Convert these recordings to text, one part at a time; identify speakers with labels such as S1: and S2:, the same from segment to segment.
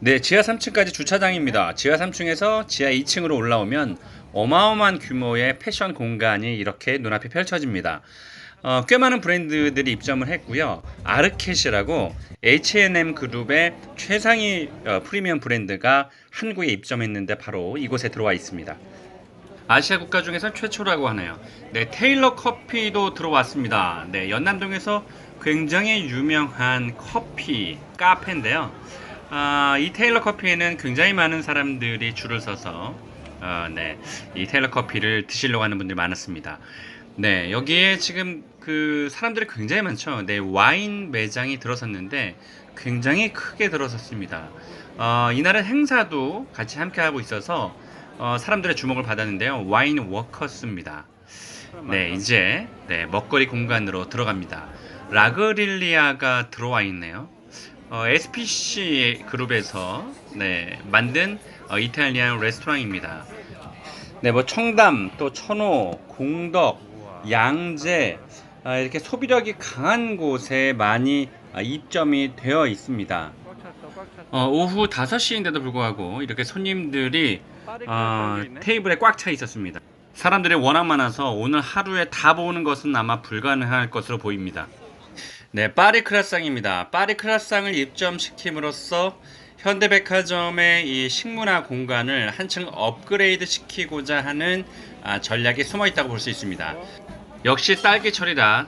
S1: 네, 지하 3층까지 주차장입니다. 지하 3층에서 지하 2층으로 올라오면 어마어마한 규모의 패션 공간이 이렇게 눈앞에 펼쳐집니다. 꽤 많은 브랜드들이 입점을 했고요. 아르켓이라고 H&M 그룹의 최상위 프리미엄 브랜드가 한국에 입점했는데 바로 이곳에 들어와 있습니다. 아시아 국가 중에서 최초라고 하네요. 네, 테일러 커피도 들어왔습니다. 네, 연남동에서 굉장히 유명한 커피 카페인데요. 이 테일러 커피에는 굉장히 많은 사람들이 줄을 서서 네, 이 테일러 커피를 드시려고 하는 분들이 많았습니다. 네, 여기에 지금 그 사람들이 굉장히 많죠. 네, 와인 매장이 들어섰는데 굉장히 크게 들어섰습니다. 이날은 행사도 같이 함께 하고 있어서 사람들의 주목을 받았는데요. 와인 워커스입니다. 네, 이제 네, 먹거리 공간으로 들어갑니다. 라그릴리아가 들어와 있네요. SPC 그룹에서 네, 만든 이탈리안 레스토랑입니다. 네, 뭐 청담, 또 천호, 공덕, 양재 이렇게 소비력이 강한 곳에 많이 입점이 되어 있습니다. 오후 5시인데도 불구하고 이렇게 손님들이 테이블에 꽉 차 있었습니다. 사람들이 워낙 많아서 오늘 하루에 다 보는 것은 아마 불가능할 것으로 보입니다. 네, 파리 크라상입니다. 파리 크라상을 입점시킴으로써 현대백화점의 이 식문화 공간을 한층 업그레이드 시키고자 하는 전략이 숨어 있다고 볼 수 있습니다. 역시 딸기철이라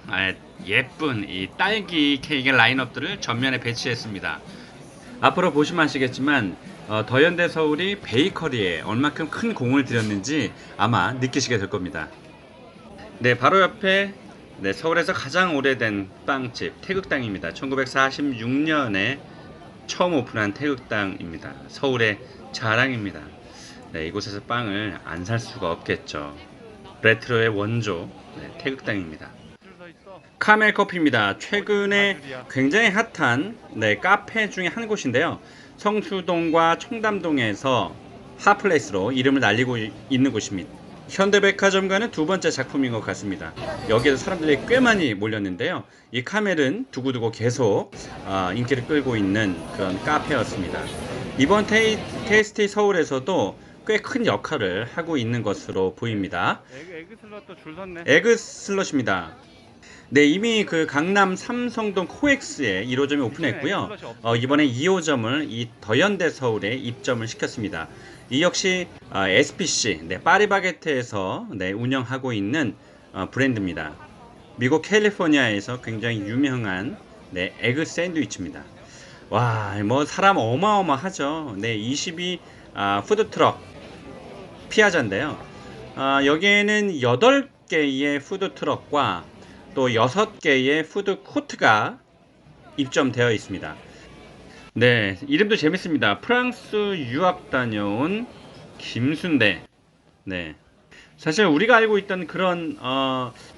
S1: 예쁜 이 딸기 케이크 라인업들을 전면에 배치했습니다. 앞으로 보시면 아시겠지만 더현대 서울이 베이커리에 얼마큼 큰 공을 들였는지 아마 느끼시게 될 겁니다. 네, 바로 옆에 네, 서울에서 가장 오래된 빵집 태극당입니다. 1946년에 처음 오픈한 태극당입니다. 서울의 자랑입니다. 네, 이곳에서 빵을 안 살 수가 없겠죠. 레트로의 원조 네, 태극당입니다. 카멜 커피입니다. 최근에 굉장히 핫한 네, 카페 중에 한 곳인데요. 성수동과 청담동에서 핫플레이스로 이름을 날리고 있는 곳입니다. 현대백화점과는 두 번째 작품인 것 같습니다. 여기에서 사람들이 꽤 많이 몰렸는데요. 이 카멜은 두고두고 계속 인기를 끌고 있는 그런 카페였습니다. 이번 테이스티 서울에서도 꽤 큰 역할을 하고 있는 것으로 보입니다.
S2: 에그 슬롯도 줄 섰네.
S1: 에그 슬롯입니다. 네, 이미 그 강남 삼성동 코엑스에 1호점이 오픈했고요. 이번에 2호점을 이 더현대 서울에 입점을 시켰습니다. 이 역시 SPC, 네, 파리바게트에서 네, 운영하고 있는 브랜드입니다. 미국 캘리포니아에서 굉장히 유명한 네, 에그 샌드위치입니다. 와, 뭐 사람 어마어마하죠. 네, 22 푸드트럭 피아자인데요. 여기에는 8개의 푸드트럭과 또 6개의 푸드코트가 입점되어 있습니다. 네, 이름도 재밌습니다. 프랑스 유학 다녀온 김순대. 네. 사실 우리가 알고 있던 그런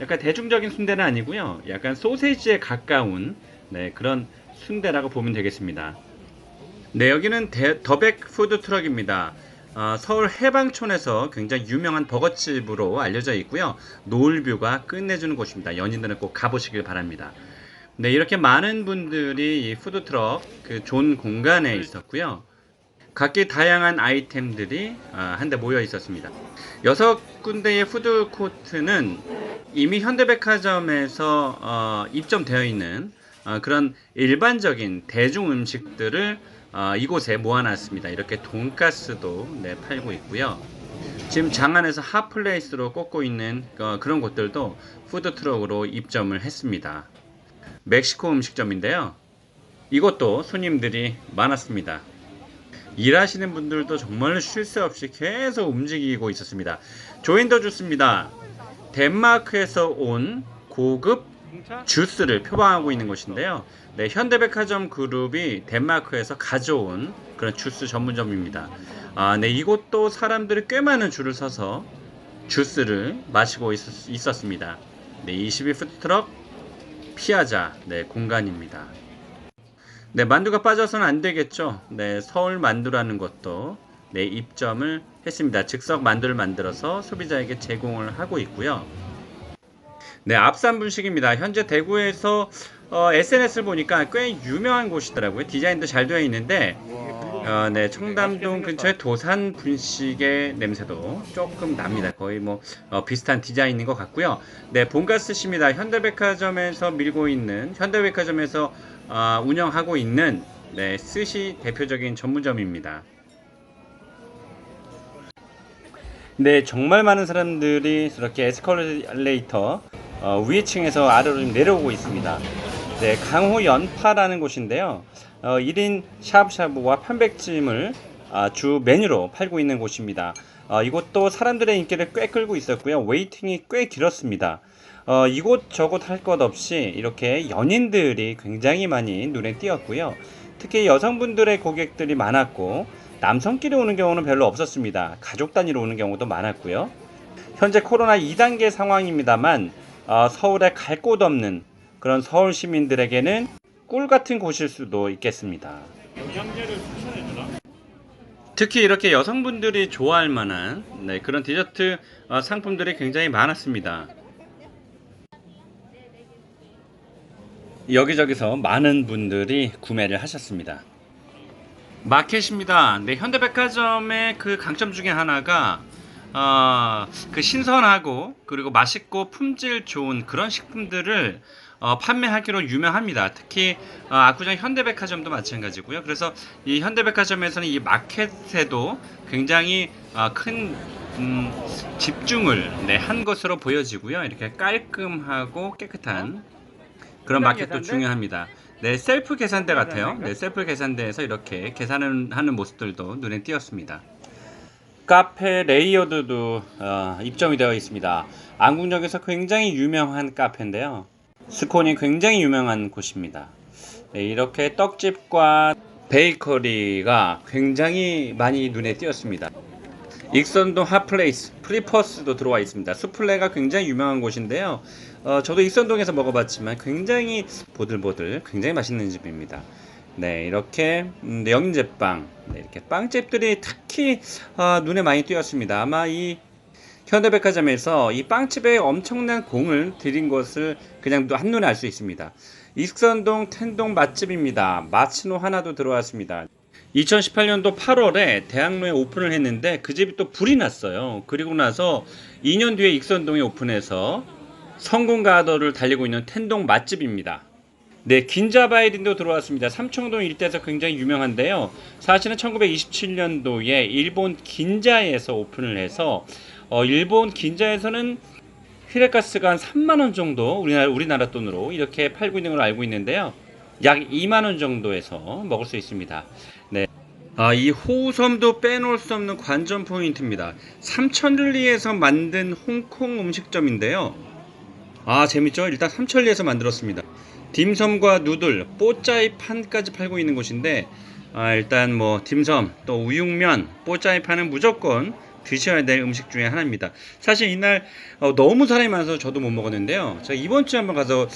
S1: 약간 대중적인 순대는 아니고요. 약간 소세지에 가까운 네, 그런 순대라고 보면 되겠습니다. 네, 여기는 더백 푸드 트럭입니다. 서울 해방촌에서 굉장히 유명한 버거집으로 알려져 있고요. 노을뷰가 끝내주는 곳입니다. 연인들은 꼭 가보시길 바랍니다. 네, 이렇게 많은 분들이 이 푸드트럭 그 존 공간에 있었고요. 각기 다양한 아이템들이 한데 모여 있었습니다. 6군데의 푸드코트는 이미 현대백화점에서 입점되어 있는 그런 일반적인 대중 음식들을 이곳에 모아놨습니다. 이렇게 돈가스도 네, 팔고 있고요. 지금 장안에서 핫플레이스로 꼽고 있는 그런 곳들도 푸드트럭으로 입점을 했습니다. 멕시코 음식점인데요. 이것도 손님들이 많았습니다. 일하시는 분들도 정말 쉴 새 없이 계속 움직이고 있었습니다. 조인더 주스입니다. 덴마크에서 온 고급 주스를 표방하고 있는 곳인데요. 네, 현대백화점 그룹이 덴마크에서 가져온 그런 주스 전문점입니다. 네, 이곳도 사람들이 꽤 많은 줄을 서서 주스를 마시고 있었습니다. 네, 22 푸드트럭 피아자 네, 공간입니다. 네, 만두가 빠져서는 안 되겠죠. 네, 서울 만두라는 것도 네, 입점을 했습니다. 즉석 만두를 만들어서 소비자에게 제공을 하고 있고요. 네, 앞산분식입니다. 현재 대구에서 SNS를 보니까 꽤 유명한 곳이더라고요. 디자인도 잘 되어 있는데 네, 청담동 근처에 도산 분식의 냄새도 조금 납니다. 거의 뭐 비슷한 디자인인 것 같고요. 네, 본가스십니다. 현대백화점에서 밀고 있는 현대백화점에서 운영하고 있는 네, 스시 대표적인 전문점입니다. 네, 정말 많은 사람들이 이렇게 에스컬레이터 위층에서 아래로 좀 내려오고 있습니다. 네, 강호 연파라는 곳인데요. 1인 샤브샤브와 편백찜을 주 메뉴로 팔고 있는 곳입니다. 이곳도 사람들의 인기를 꽤 끌고 있었고요. 웨이팅이 꽤 길었습니다. 이곳저곳 할 것 없이 이렇게 연인들이 굉장히 많이 눈에 띄었고요. 특히 여성분들의 고객들이 많았고 남성끼리 오는 경우는 별로 없었습니다. 가족 단위로 오는 경우도 많았고요. 현재 코로나 2단계 상황입니다만 서울에 갈 곳 없는 그런 서울 시민들에게는 꿀 같은 곳일 수도 있겠습니다. 특히 이렇게 여성분들이 좋아할 만한 네, 그런 디저트 상품들이 굉장히 많았습니다. 여기저기서 많은 분들이 구매를 하셨습니다. 마켓입니다. 네, 현대백화점의 그 강점 중에 하나가 그 신선하고 그리고 맛있고 품질 좋은 그런 식품들을 판매하기로 유명합니다. 특히 압구정 현대백화점도 마찬가지고요. 그래서 이 현대백화점에서는 이 마켓에도 굉장히 큰 집중을 네, 한 것으로 보여지고요. 이렇게 깔끔하고 깨끗한 그런 마켓도 중요합니다. 네, 셀프 계산대 같아요. 네, 셀프 계산대에서 이렇게 계산을 하는 모습들도 눈에 띄었습니다. 카페 레이어드도 입점이 되어 있습니다. 안국역에서 굉장히 유명한 카페인데요. 스콘이 굉장히 유명한 곳입니다. 네, 이렇게 떡집과 베이커리가 굉장히 많이 눈에 띄었습니다. 익선동 핫플레이스 프리퍼스도 들어와 있습니다. 수플레가 굉장히 유명한 곳인데요. 저도 익선동에서 먹어봤지만 굉장히 보들보들 굉장히 맛있는 집입니다. 네, 이렇게 영제빵 네, 이렇게 빵집들이 특히 눈에 많이 띄었습니다. 아마 이 현대백화점에서 이 빵집에 엄청난 공을 들인 것을 그냥 한눈에 알 수 있습니다. 익선동 텐동 맛집입니다. 마치노 하나도 들어왔습니다. 2018년도 8월에 대학로에 오픈을 했는데 그 집이 또 불이 났어요. 그리고 나서 2년 뒤에 익선동에 오픈해서 성공가더를 달리고 있는 텐동 맛집입니다. 네, 긴자바이린도 들어왔습니다. 삼청동 일대에서 굉장히 유명한데요. 사실은 1927년도에 일본 긴자에서 오픈을 해서 일본 긴자에서는 히레가스가 한 3만원 정도 우리나라 돈으로 이렇게 팔고 있는 걸로 알고 있는데요. 약 2만원 정도에서 먹을 수 있습니다. 네. 이 호우섬도 빼놓을 수 없는 관전 포인트입니다. 삼천리에서 만든 홍콩 음식점인데요. 재밌죠? 일단 삼천리에서 만들었습니다. 딤섬과 누들, 뽀짜이 판까지 팔고 있는 곳인데 일단 뭐 딤섬, 또 우육면, 뽀짜이 판은 무조건 드셔야 될 음식 중에 하나입니다. 사실 이날 너무 사람이 많아서 저도 못 먹었는데요. 제가 이번 주에 한번 가서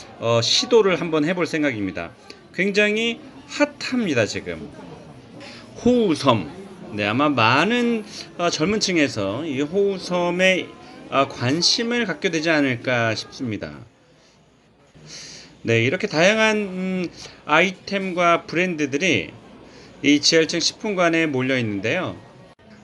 S1: 시도를 한번 해볼 생각입니다. 굉장히 핫합니다 지금. 호우섬. 네, 아마 많은 젊은 층에서 이 호우섬에 관심을 갖게 되지 않을까 싶습니다. 네, 이렇게 다양한 아이템과 브랜드들이 이 지하층 식품관에 몰려 있는데요.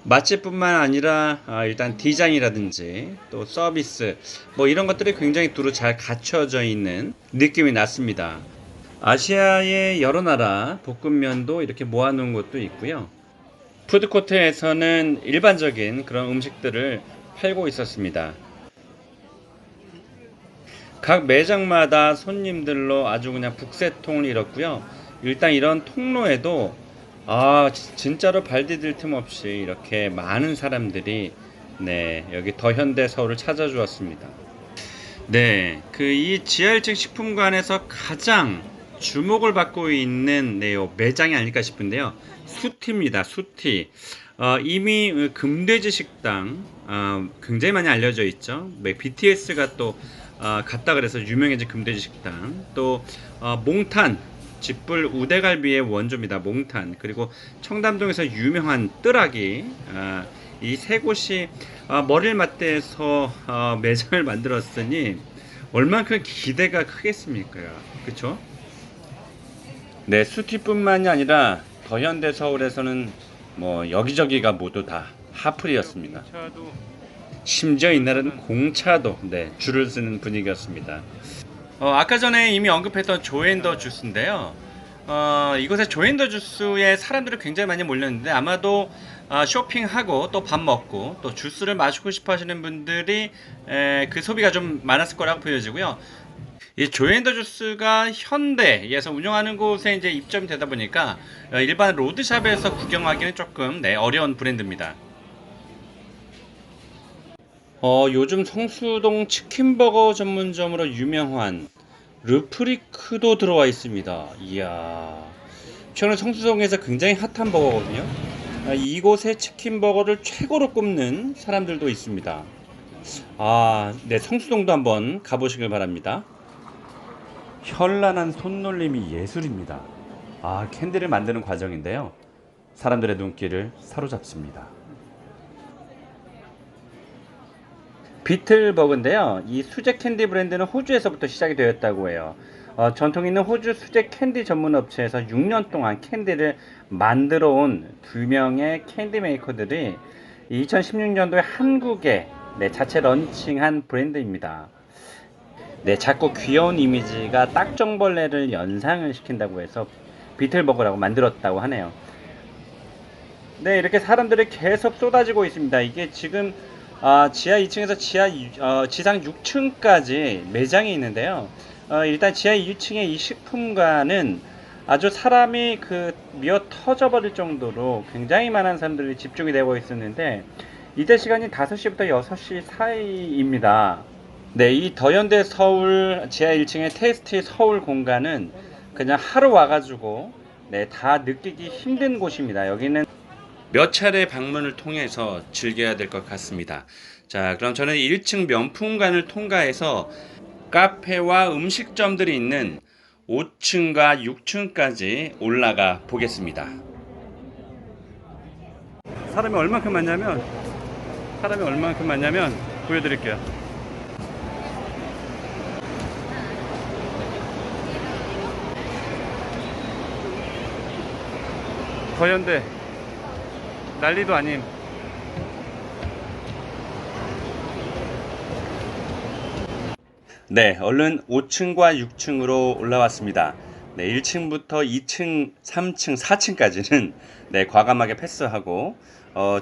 S1: 맛집뿐만 아니라 일단 디자인이라든지 또 서비스 뭐 이런 것들이 굉장히 두루 잘 갖춰져 있는 느낌이 났습니다. 아시아의 여러 나라 볶음면도 이렇게 모아놓은 곳도 있고요. 푸드코트에서는 일반적인 그런 음식들을 팔고 있었습니다. 각 매장마다 손님들로 아주 그냥 북새통을 이뤘고요. 일단 이런 통로에도 진짜로 발 디딜 틈 없이 이렇게 많은 사람들이 네, 여기 더현대 서울을 찾아주었습니다. 네, 그 이 지하 1층 식품관에서 가장 주목을 받고 있는 매장이 아닐까 싶은데요. 수티입니다. 수티. 이미 금돼지 식당 굉장히 많이 알려져 있죠. BTS가 또 갔다 그래서 유명해진 금돼지 식당. 또 몽탄 집불 우대갈비의 원조입니다. 몽탄. 그리고 청담동에서 유명한 뜨라기. 이 세 곳이 머리를 맞대서 매장을 만들었으니 얼만큼 기대가 크겠습니까? 그쵸? 네, 수티뿐만이 아니라 더현대 서울에서는 뭐 여기저기가 모두 다 하플이었습니다. 심지어 이날은 공차도 줄을 서는 분위기였습니다. 아까 전에 이미 언급했던 조앤더 주스인데요. 이곳에 조앤더 주스에 사람들이 굉장히 많이 몰렸는데 아마도 쇼핑하고 또 밥 먹고 또 주스를 마시고 싶어 하시는 분들이 그 소비가 좀 많았을 거라고 보여지고요. 이 조앤더 주스가 현대에서 운영하는 곳에 이제 입점이 되다 보니까 일반 로드샵에서 구경하기는 조금 어려운 브랜드입니다. 요즘 성수동 치킨버거 전문점으로 유명한 르프리크도 들어와 있습니다. 이야, 저는 성수동에서 굉장히 핫한 버거거든요. 이곳의 치킨버거를 최고로 꼽는 사람들도 있습니다. 네, 성수동도 한번 가보시길 바랍니다. 현란한 손놀림이 예술입니다. 캔디를 만드는 과정인데요. 사람들의 눈길을 사로잡습니다. 비틀버그인데요. 이 수제 캔디 브랜드는 호주에서부터 시작이 되었다고 해요. 전통 있는 호주 수제 캔디 전문 업체에서 6년 동안 캔디를 만들어 온 두 명의 캔디 메이커들이 2016년도에 한국에 자체 런칭한 브랜드입니다. 작고 귀여운 이미지가 딱정벌레를 연상을 시킨다고 해서 비틀버그라고 만들었다고 하네요. 이렇게 사람들이 계속 쏟아지고 있습니다. 이게 지금 지하 2층에서 지상 6층까지 매장이 있는데요. 일단 지하 2층의 이 식품관은 아주 사람이 미어 터져버릴 정도로 굉장히 많은 사람들이 집중이 되고 있었는데 이때 시간이 5시부터 6시 사이입니다. 이 더현대 서울 지하 1층의 테이스티 서울 공간은 그냥 하루 와가지고 다 느끼기 힘든 곳입니다. 여기는 몇 차례 방문을 통해서 즐겨야 될 것 같습니다. 자, 그럼 저는 1층 명품관을 통과해서 카페와 음식점들이 있는 5층과 6층까지 올라가 보겠습니다. 사람이 얼만큼 많냐면 보여드릴게요. 더현대 난리도 아님. 얼른 5층과 6층으로 올라왔습니다. 1층부터 2층, 3층, 4층까지는 과감하게 패스하고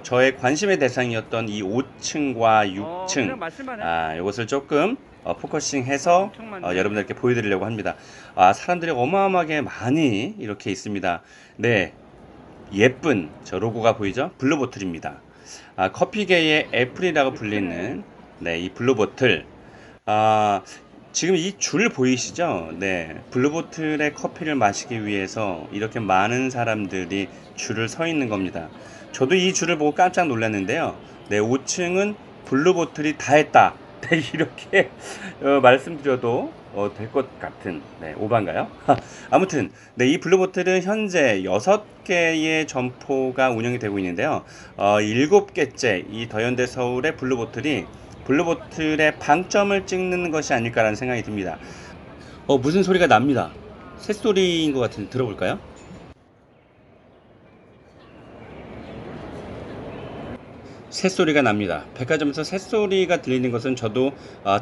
S1: 저의 관심의 대상이었던 이 5층과 6층 이것을 조금 포커싱해서 여러분들께 보여드리려고 합니다. 사람들이 어마어마하게 많이 이렇게 있습니다. 예쁜 저 로고가 보이죠? 블루보틀입니다. 커피계의 애플이라고 불리는 이 블루보틀. 지금 이 줄 보이시죠? 블루보틀의 커피를 마시기 위해서 이렇게 많은 사람들이 줄을 서 있는 겁니다. 저도 이 줄을 보고 깜짝 놀랐는데요. 5층은 블루보틀이 다 했다. 이렇게 말씀드려도 될 것 같은 오반가요? 아무튼 이 블루보틀은 현재 6개의 점포가 운영이 되고 있는데요. 7개째 이 더현대 서울의 블루보틀의 방점을 찍는 것이 아닐까라는 생각이 듭니다. 무슨 소리가 납니다. 새소리인 것 같은데 들어볼까요? 새소리가 납니다. 백화점에서 새소리가 들리는 것은 저도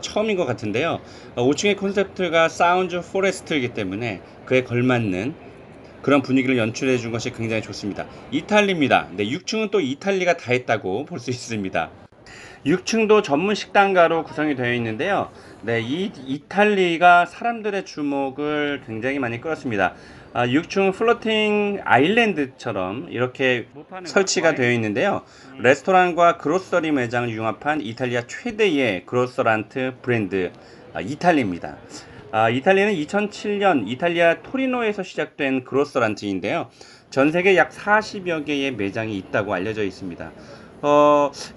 S1: 처음인 것 같은데요. 5층의 콘셉트가 사운드 포레스트이기 때문에 그에 걸맞는 그런 분위기를 연출해 준 것이 굉장히 좋습니다. 이탈리입니다. 6층은 또 이탈리가 다 했다고 볼 수 있습니다. 6층도 전문 식당가로 구성이 되어 있는데요. 이 이탈리가 사람들의 주목을 굉장히 많이 끌었습니다. 6층 플로팅 아일랜드처럼 이렇게 설치가 되어 있는데요. 레스토랑과 그로서리 매장을 융합한 이탈리아 최대의 그로서란트 브랜드 이탈리입니다. 이탈리는 2007년 이탈리아 토리노에서 시작된 그로서란트인데요. 전 세계 약 40여 개의 매장이 있다고 알려져 있습니다.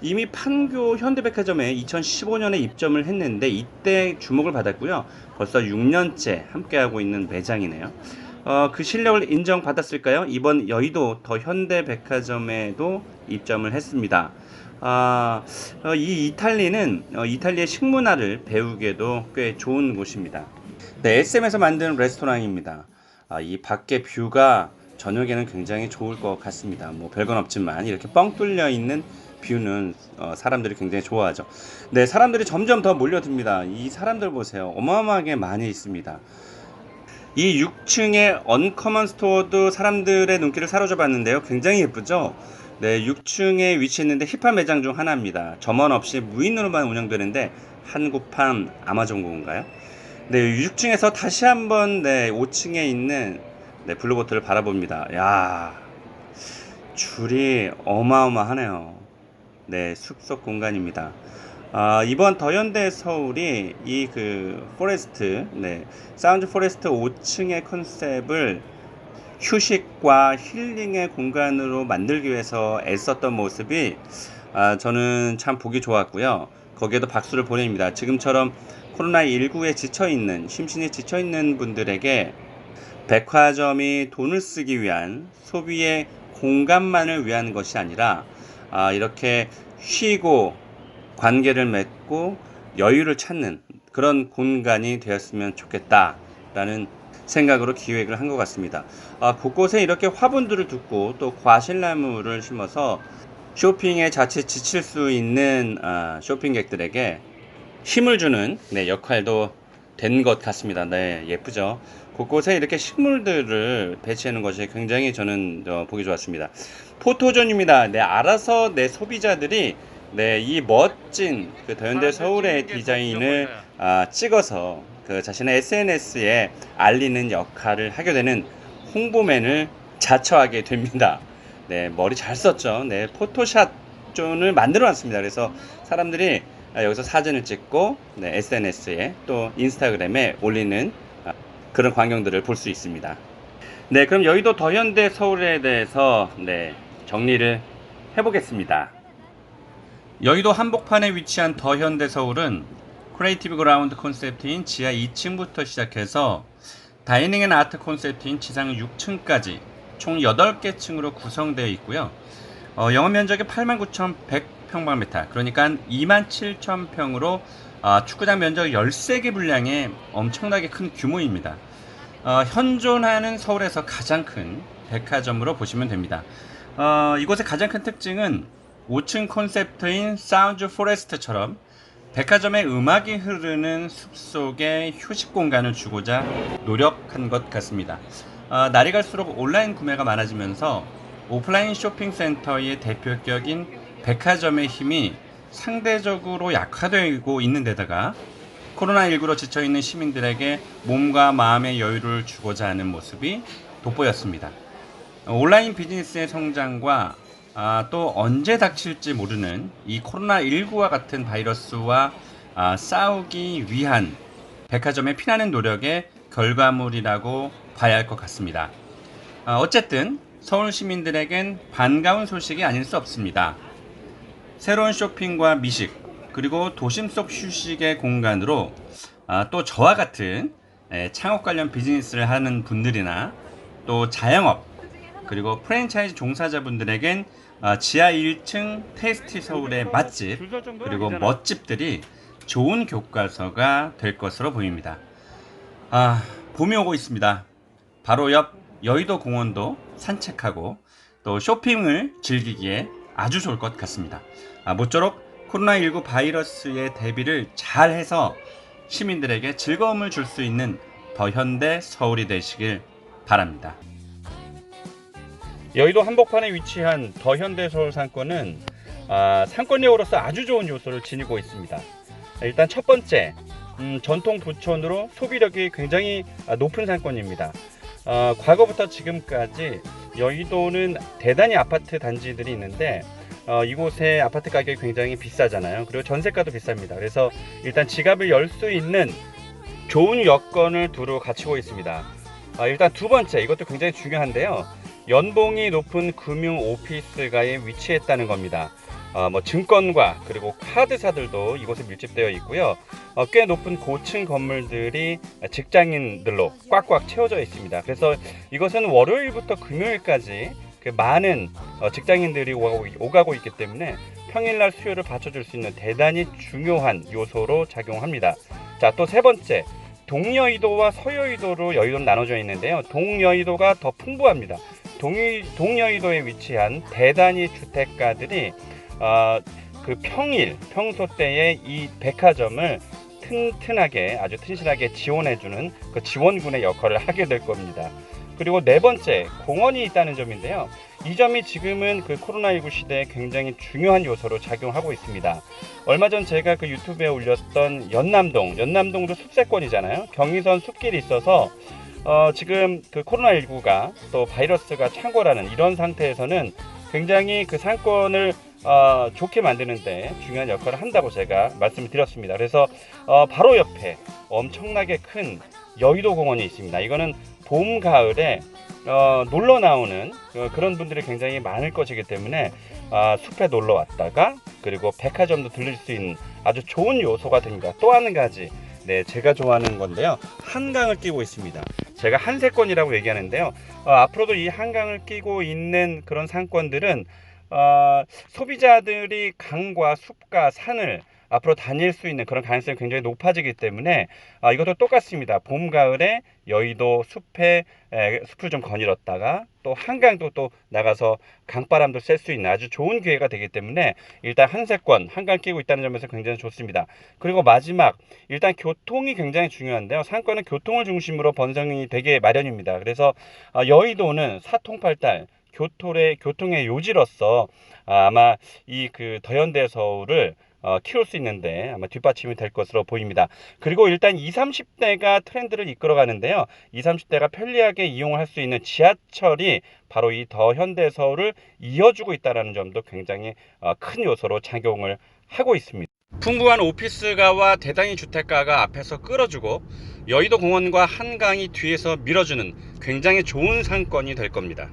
S1: 이미 판교 현대백화점에 2015년에 입점을 했는데 이때 주목을 받았고요. 벌써 6년째 함께하고 있는 매장이네요. 그 실력을 인정받았을까요? 이번 여의도 더 현대백화점에도 입점을 했습니다. 이 이탈리는 이탈리아의 식문화를 배우기에도 꽤 좋은 곳입니다. SM에서 만든 레스토랑입니다. 이 밖의 뷰가 저녁에는 굉장히 좋을 것 같습니다. 뭐 별건 없지만 이렇게 뻥 뚫려 있는 뷰는 사람들이 굉장히 좋아하죠. 네, 사람들이 점점 더 몰려듭니다. 이 사람들 보세요. 어마어마하게 많이 있습니다. 이 6층의 언커먼 스토어도 사람들의 눈길을 사로잡 봤는데요. 굉장히 예쁘죠? 네, 6층에 위치했는데 힙한 매장 중 하나입니다. 점원 없이 무인으로만 운영되는데 한국판 아마존고인가요? 네, 6층에서 다시 한번 네, 5층에 있는 네, 블루보트를 바라봅니다. 야, 줄이 어마어마하네요. 네, 숙소 공간입니다. 이번 더현대 서울이 이 포레스트, 네, 사운드 포레스트 5층의 컨셉을 휴식과 힐링의 공간으로 만들기 위해서 애썼던 모습이 저는 참 보기 좋았고요. 거기에도 박수를 보냅니다. 지금처럼 코로나19에 지쳐있는, 심신이 지쳐있는 분들에게 백화점이 돈을 쓰기 위한 소비의 공간만을 위한 것이 아니라 이렇게 쉬고 관계를 맺고 여유를 찾는 그런 공간이 되었으면 좋겠다라는 생각으로 기획을 한 것 같습니다. 곳곳에 이렇게 화분들을 두고 또 과실나무를 심어서 쇼핑에 자칫 지칠 수 있는 쇼핑객들에게 힘을 주는 네, 역할도 된 것 같습니다. 네, 예쁘죠? 곳곳에 이렇게 식물들을 배치하는 것이 굉장히 저는 보기 좋았습니다. 포토존입니다. 네, 알아서 내 소비자들이 네, 이 멋진 더현대 서울의 디자인을 찍어서 자신의 SNS에 알리는 역할을 하게 되는 홍보맨을 자처하게 됩니다. 네, 머리 잘 썼죠. 네, 포토샵 존을 만들어 놨습니다. 그래서 사람들이 여기서 사진을 찍고 네, SNS에 또 인스타그램에 올리는 그런 광경들을 볼 수 있습니다. 네, 그럼 여의도 더현대 서울에 대해서 네, 정리를 해보겠습니다. 여의도 한복판에 위치한 더현대 서울은 크리에이티브 그라운드 콘셉트인 지하 2층부터 시작해서 다이닝 앤 아트 콘셉트인 지상 6층까지 총 8개 층으로 구성되어 있고요. 영업 면적이 89,100평방미터, 그러니까 27,000평으로 축구장 면적 13개 분량의 엄청나게 큰 규모입니다. 현존하는 서울에서 가장 큰 백화점으로 보시면 됩니다. 이곳의 가장 큰 특징은 5층 콘셉트인 사운드 포레스트처럼 백화점의 음악이 흐르는 숲속에 휴식 공간을 주고자 노력한 것 같습니다. 날이 갈수록 온라인 구매가 많아지면서 오프라인 쇼핑센터의 대표격인 백화점의 힘이 상대적으로 약화되고 있는 데다가 코로나19로 지쳐있는 시민들에게 몸과 마음의 여유를 주고자 하는 모습이 돋보였습니다. 온라인 비즈니스의 성장과 또 언제 닥칠지 모르는 이 코로나19와 같은 바이러스와 싸우기 위한 백화점의 피나는 노력의 결과물이라고 봐야 할 것 같습니다. 어쨌든 서울 시민들에겐 반가운 소식이 아닐 수 없습니다. 새로운 쇼핑과 미식, 그리고 도심 속 휴식의 공간으로 또 저와 같은 창업 관련 비즈니스를 하는 분들이나 또 자영업, 그리고 프랜차이즈 종사자분들에겐 지하 1층 테이스티 서울의 맛집, 그리고 멋집들이 좋은 교과서가 될 것으로 보입니다. 봄이 오고 있습니다. 바로 옆 여의도 공원도 산책하고 또 쇼핑을 즐기기에 아주 좋을 것 같습니다. 모쪼록 코로나19 바이러스의 대비를 잘 해서 시민들에게 즐거움을 줄 수 있는 더현대 서울이 되시길 바랍니다. 여의도 한복판에 위치한 더현대 서울 상권은 상권역으로서 아주 좋은 요소를 지니고 있습니다. 일단 첫 번째, 전통 부촌으로 소비력이 굉장히 높은 상권입니다. 과거부터 지금까지 여의도는 대단히 아파트 단지들이 있는데 이곳의 아파트 가격이 굉장히 비싸잖아요. 그리고 전세가도 비쌉니다. 그래서 일단 지갑을 열 수 있는 좋은 여건을 두루 갖추고 있습니다. 일단 두 번째, 이것도 굉장히 중요한데요. 연봉이 높은 금융 오피스가에 위치했다는 겁니다. 증권과 그리고 카드사들도 이곳에 밀집되어 있고요. 꽤 높은 고층 건물들이 직장인들로 꽉꽉 채워져 있습니다. 그래서 이것은 월요일부터 금요일까지 많은 직장인들이 오가고 있기 때문에 평일날 수요를 받쳐줄 수 있는 대단히 중요한 요소로 작용합니다. 자, 또 세 번째, 동여의도와 서여의도로 여의도는 나눠져 있는데요. 동여의도가 더 풍부합니다.
S2: 동여의도에 위치한 대단위 주택가들이 그 평소 때에 이 백화점을 튼튼하게, 아주 튼실하게 지원해주는 그 지원군의 역할을 하게 될 겁니다. 그리고 네 번째, 공원이 있다는 점인데요. 이 점이 지금은 그 코로나19 시대에 굉장히 중요한 요소로 작용하고 있습니다. 얼마 전 제가 그 유튜브에 올렸던 연남동도 숲세권이잖아요. 경의선 숲길이 있어서 지금 그 코로나19가 또 바이러스가 창궐하는 이런 상태에서는 굉장히 그 상권을 좋게 만드는데 중요한 역할을 한다고 제가 말씀을 드렸습니다. 그래서 바로 옆에 엄청나게 큰 여의도 공원이 있습니다. 이거는 봄, 가을에 놀러 나오는 그런 분들이 굉장히 많을 것이기 때문에 숲에 놀러 왔다가 그리고 백화점도 들릴 수 있는 아주 좋은 요소가 됩니다. 또 한 가지, 네, 제가 좋아하는 건데요. 한강을 끼고 있습니다. 제가 한세권이라고 얘기하는데요. 앞으로도 이 한강을 끼고 있는 그런 상권들은 소비자들이 강과 숲과 산을 앞으로 다닐 수 있는 그런 가능성이 굉장히 높아지기 때문에 이것도 똑같습니다. 봄, 가을에 여의도 숲을 좀 거닐었다가 또 한강도 또 나가서 강바람도 쐴 수 있는 아주 좋은 기회가 되기 때문에 일단 한세권, 한강 끼고 있다는 점에서 굉장히 좋습니다. 그리고 마지막, 일단 교통이 굉장히 중요한데요. 상권은 교통을 중심으로 번성이 되게 마련입니다. 그래서 여의도는 사통팔달, 교통의 요지로서 아마 이 그 더현대 서울을 키울 수 있는데 아마 뒷받침이 될 것으로 보입니다. 그리고 일단 20, 30대가 트렌드를 이끌어 가는데요. 20, 30대가 편리하게 이용을 할 수 있는 지하철이 바로 이 더현대 서울을 이어주고 있다는 점도 굉장히 큰 요소로 작용을 하고 있습니다. 풍부한 오피스가와 대단위 주택가가 앞에서 끌어주고 여의도 공원과 한강이 뒤에서 밀어주는 굉장히 좋은 상권이 될 겁니다.